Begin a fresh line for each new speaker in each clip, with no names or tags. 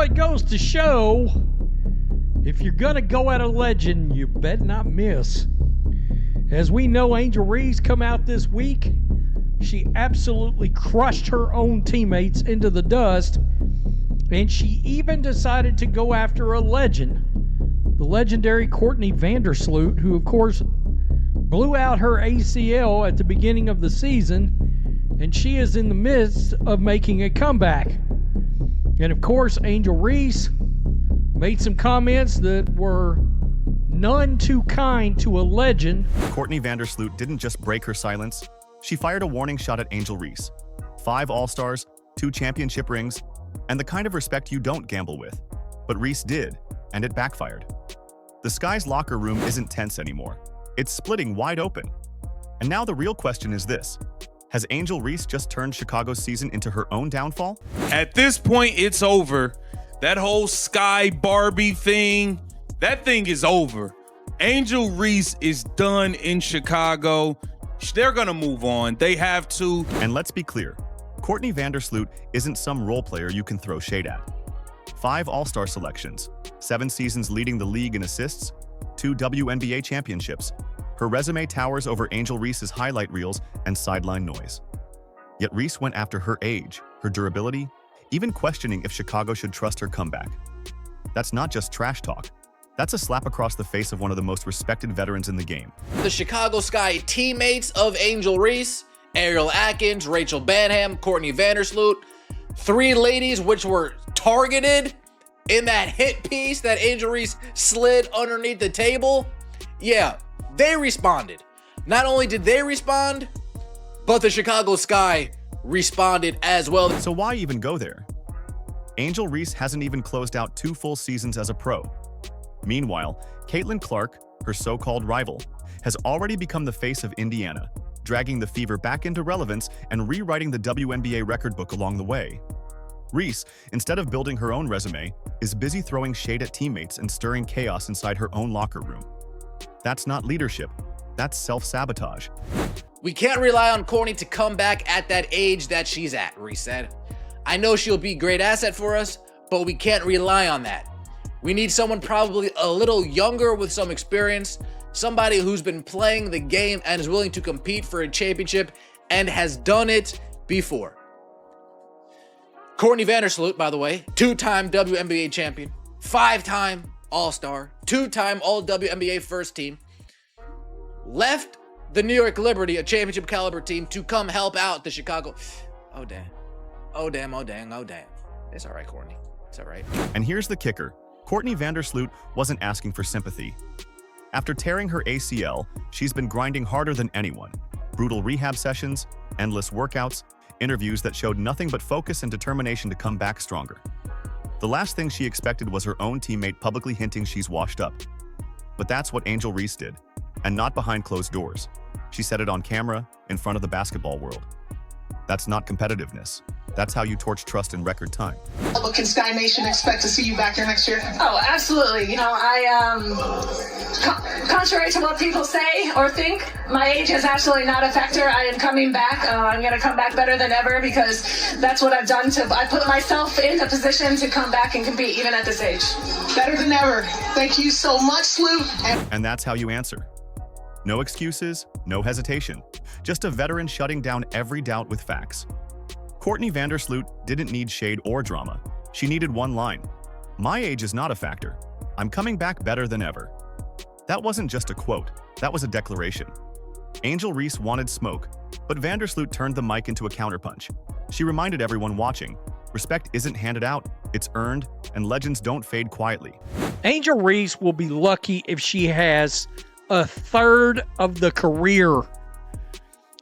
it goes to show, if you're going to go at a legend, you bet not miss. As we know, Angel Reese come out this week. She absolutely crushed her own teammates into the dust, and she even decided to go after a legend, the legendary Courtney Vandersloot, who of course blew out her ACL at the beginning of the season, and she is in the midst of making a comeback. And of course, Angel Reese made some comments that were none too kind to a legend.
Courtney Vandersloot didn't just break her silence. She fired a warning shot at Angel Reese. 5 All-Stars, 2 championship rings, and the kind of respect you don't gamble with. But Reese did, and it backfired. The Sky's locker room isn't tense anymore. It's splitting wide open. And now the real question is this. Has Angel Reese just turned Chicago's season into her own downfall?
At this point, it's over. That whole Sky Barbie thing, that thing is over. Angel Reese is done in Chicago. They're going to move on. They have to.
And let's be clear. Courtney Vandersloot isn't some role player you can throw shade at. 5 All-Star selections, 7 seasons leading the league in assists, 2 WNBA championships. Her resume towers over Angel Reese's highlight reels and sideline noise. Yet Reese went after her age, her durability, even questioning if Chicago should trust her comeback. That's not just trash talk. That's a slap across the face of one of the most respected veterans in the game.
The Chicago Sky teammates of Angel Reese, Ariel Atkins, Rachel Banham, Courtney Vandersloot, 3 ladies which were targeted in that hit piece that Angel Reese slid underneath the table. Yeah, they responded. Not only did they respond, but the Chicago Sky responded as well.
So why even go there? Angel Reese hasn't even closed out 2 full seasons as a pro. Meanwhile, Caitlin Clark, her so-called rival, has already become the face of Indiana, dragging the Fever back into relevance and rewriting the WNBA record book along the way. Reese, instead of building her own resume, is busy throwing shade at teammates and stirring chaos inside her own locker room. That's not leadership. That's self-sabotage.
We can't rely on Courtney to come back at that age that she's at, Reese said. I know she'll be a great asset for us, but we can't rely on that. We need someone probably a little younger with some experience, somebody who's been playing the game and is willing to compete for a championship and has done it before. Courtney Vandersloot, by the way, 2-time WNBA champion, 5-time All-Star, 2-time All-WNBA first team, left the New York Liberty, a championship caliber team, to come help out the Chicago. Oh, damn. Oh, damn, oh, dang, oh, damn. It's all right, Courtney. It's all right.
And here's the kicker. Courtney Vandersloot wasn't asking for sympathy. After tearing her ACL, she's been grinding harder than anyone. Brutal rehab sessions, endless workouts, interviews that showed nothing but focus and determination to come back stronger. The last thing she expected was her own teammate publicly hinting she's washed up. But that's what Angel Reese did, and not behind closed doors. She said it on camera, in front of the basketball world. That's not competitiveness. That's how you torch trust in record time.
But can Sky Nation expect to see you back here next year?
Oh, absolutely. You know, contrary to what people say or think, my age is absolutely not a factor. I am coming back. I'm going to come back better than ever because that's what I've done. I put myself in a position to come back and compete even at this age.
Better than ever. Thank you so much, Sloot.
And that's how you answer. No excuses, no hesitation. Just a veteran shutting down every doubt with facts. Courtney Vandersloot didn't need shade or drama. She needed one line. My age is not a factor. I'm coming back better than ever. That wasn't just a quote. That was a declaration. Angel Reese wanted smoke, but Vandersloot turned the mic into a counterpunch. She reminded everyone watching, respect isn't handed out, it's earned, and legends don't fade quietly.
Angel Reese will be lucky if she has a third of the career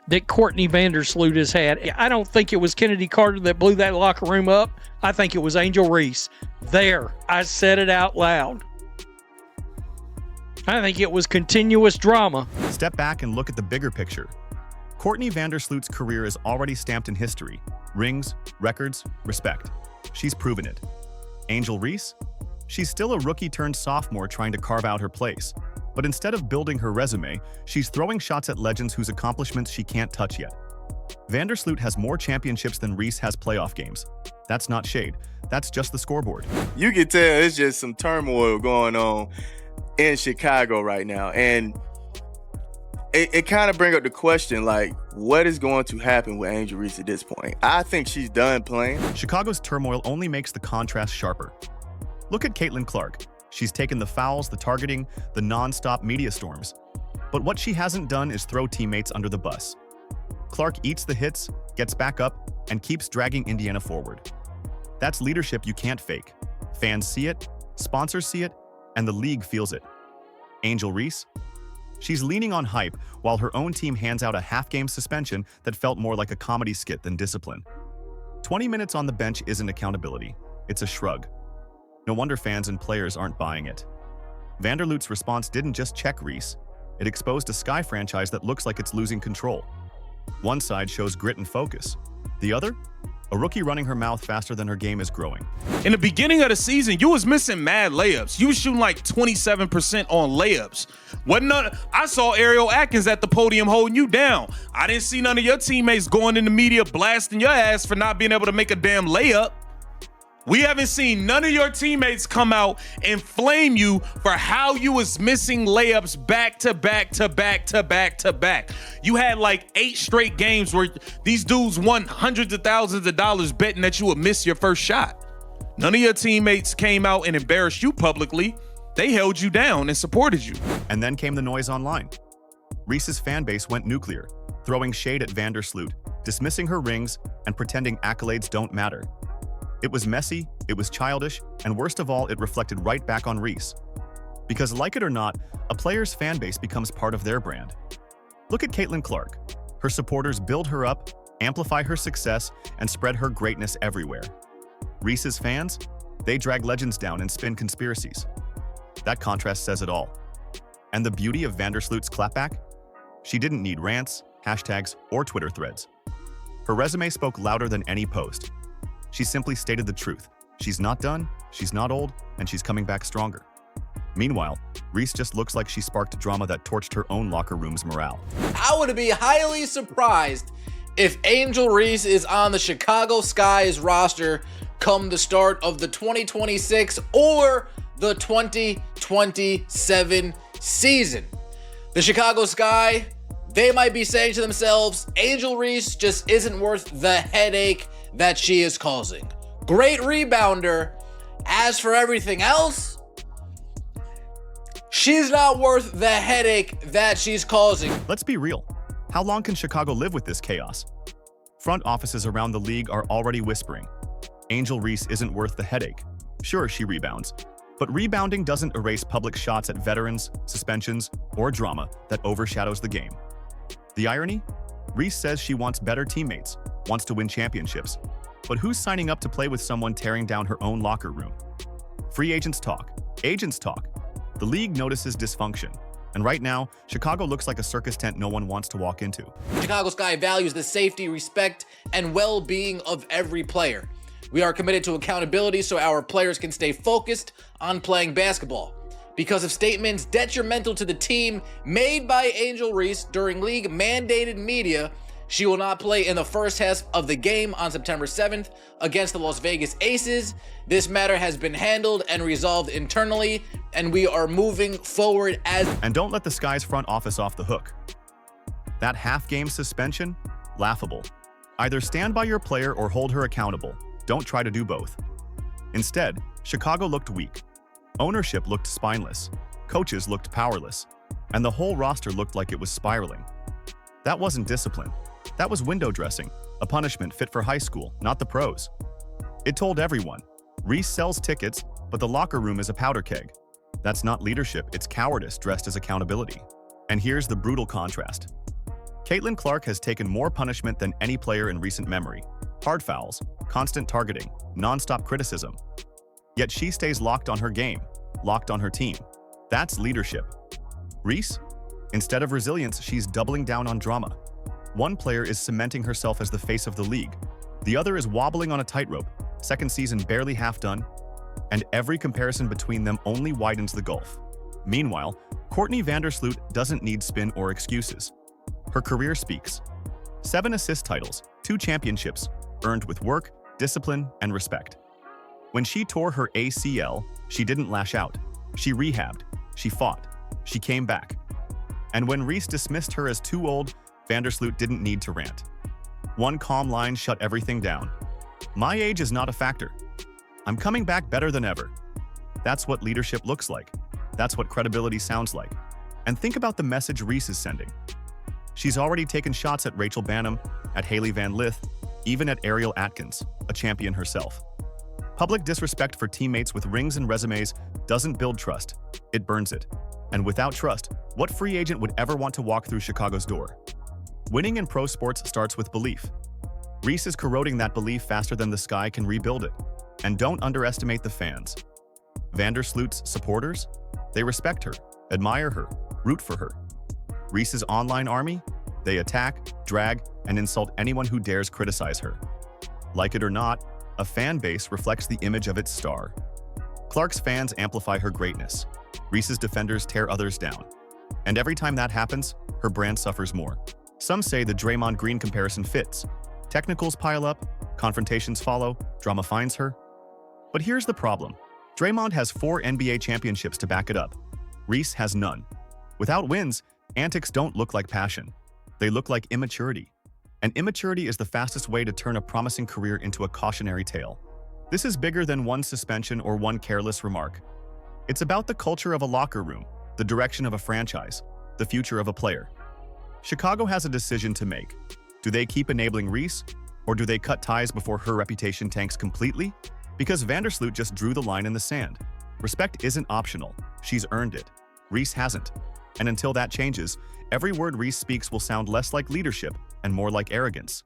that Courtney Vandersloot has had. I don't think it was Kennedy Carter that blew that locker room up. I think it was Angel Reese. There, I said it out loud. I think it was continuous drama.
Step back and look at the bigger picture. Courtney Vandersloot's career is already stamped in history. Rings, records, respect. She's proven it. Angel Reese? She's still a rookie turned sophomore trying to carve out her place. But instead of building her resume, she's throwing shots at legends whose accomplishments she can't touch yet. Vandersloot has more championships than Reese has playoff games. That's not shade. That's just the scoreboard.
You can tell it's just some turmoil going on in Chicago right now. And it kind of brings up the question, like, what is going to happen with Angel Reese at this point? I think she's done playing.
Chicago's turmoil only makes the contrast sharper. Look at Caitlin Clark. She's taken the fouls, the targeting, the non-stop media storms. But what she hasn't done is throw teammates under the bus. Clark eats the hits, gets back up, and keeps dragging Indiana forward. That's leadership you can't fake. Fans see it, sponsors see it, and the league feels it. Angel Reese? She's leaning on hype while her own team hands out a half-game suspension that felt more like a comedy skit than discipline. 20 minutes on the bench isn't accountability. It's a shrug. No wonder fans and players aren't buying it. Vandersloot's response didn't just check Reese. It exposed a Sky franchise that looks like it's losing control. One side shows grit and focus. The other? A rookie running her mouth faster than her game is growing.
In the beginning of the season, you was missing mad layups. You was shooting like 27% on layups. I saw Ariel Atkins at the podium holding you down. I didn't see none of your teammates going in the media blasting your ass for not being able to make a damn layup. We haven't seen none of your teammates come out and flame you for how you was missing layups back to back to back to back to back. You had like 8 straight games where these dudes won hundreds of thousands of dollars betting that you would miss your first shot. None of your teammates came out and embarrassed you publicly. They held you down and supported you.
And then came the noise online. Reese's fan base went nuclear, throwing shade at Vandersloot, dismissing her rings, and pretending accolades don't matter. It was messy, it was childish, and worst of all, it reflected right back on Reese. Because like it or not, a player's fan base becomes part of their brand. Look at Caitlin Clark. Her supporters build her up, amplify her success, and spread her greatness everywhere. Reese's fans? They drag legends down and spin conspiracies. That contrast says it all. And the beauty of Vandersloot's clapback? She didn't need rants, hashtags, or Twitter threads. Her resume spoke louder than any post. She simply stated the truth. She's not done, she's not old, and she's coming back stronger. Meanwhile, Reese just looks like she sparked drama that torched her own locker room's morale.
I would be highly surprised if Angel Reese is on the Chicago Sky's roster come the start of the 2026 or the 2027 season. The Chicago Sky, they might be saying to themselves, Angel Reese just isn't worth the headache that she is causing. Great rebounder. As for everything else, she's not worth the headache that she's causing.
Let's be real. How long can Chicago live with this chaos? Front offices around the league are already whispering. Angel Reese isn't worth the headache. Sure, she rebounds. But rebounding doesn't erase public shots at veterans, suspensions, or drama that overshadows the game. The irony? Reese says she wants better teammates, wants to win championships. But who's signing up to play with someone tearing down her own locker room? Free agents talk. Agents talk. The league notices dysfunction. And right now, Chicago looks like a circus tent no one wants to walk into.
Chicago Sky values the safety, respect, and well-being of every player. We are committed to accountability so our players can stay focused on playing basketball. Because of statements detrimental to the team made by Angel Reese during league-mandated media, she will not play in the first half of the game on September 7th against the Las Vegas Aces. This matter has been handled and resolved internally, and we are moving forward as...
And don't let the Sky's front office off the hook. That half-game suspension? Laughable. Either stand by your player or hold her accountable. Don't try to do both. Instead, Chicago looked weak. Ownership looked spineless. Coaches looked powerless. And the whole roster looked like it was spiraling. That wasn't discipline. That was window dressing, a punishment fit for high school, not the pros. It told everyone, Reese sells tickets, but the locker room is a powder keg. That's not leadership, it's cowardice dressed as accountability. And here's the brutal contrast. Caitlin Clark has taken more punishment than any player in recent memory. Hard fouls, constant targeting, non-stop criticism. Yet she stays locked on her game, locked on her team. That's leadership. Reese? Instead of resilience, she's doubling down on drama. One player is cementing herself as the face of the league. The other is wobbling on a tightrope, second season barely half done, and every comparison between them only widens the gulf. Meanwhile, Courtney Vandersloot doesn't need spin or excuses. Her career speaks. 7 assist titles, 2 championships, earned with work, discipline, and respect. When she tore her ACL, she didn't lash out. She rehabbed. She fought. She came back. And when Reese dismissed her as too old, Vandersloot didn't need to rant. One calm line shut everything down. "My age is not a factor. I'm coming back better than ever." That's what leadership looks like. That's what credibility sounds like. And think about the message Reese is sending. She's already taken shots at Rachel Banham, at Hailey Van Lith, even at Ariel Atkins, a champion herself. Public disrespect for teammates with rings and resumes doesn't build trust, it burns it. And without trust, what free agent would ever want to walk through Chicago's door? Winning in pro sports starts with belief. Reese is corroding that belief faster than the sky can rebuild it. And don't underestimate the fans. Vandersloot's supporters? They respect her, admire her, root for her. Reese's online army? They attack, drag, and insult anyone who dares criticize her. Like it or not, a fan base reflects the image of its star. Clark's fans amplify her greatness. Reese's defenders tear others down. And every time that happens, her brand suffers more. Some say the Draymond Green comparison fits. Technicals pile up, confrontations follow, drama finds her. But here's the problem. Draymond has 4 NBA championships to back it up. Reese has none. Without wins, antics don't look like passion. They look like immaturity. And immaturity is the fastest way to turn a promising career into a cautionary tale. This is bigger than one suspension or one careless remark. It's about the culture of a locker room, the direction of a franchise, the future of a player. Chicago has a decision to make. Do they keep enabling Reese, or do they cut ties before her reputation tanks completely? Because Vandersloot just drew the line in the sand. Respect isn't optional. She's earned it. Reese hasn't. And until that changes, every word Reese speaks will sound less like leadership and more like arrogance.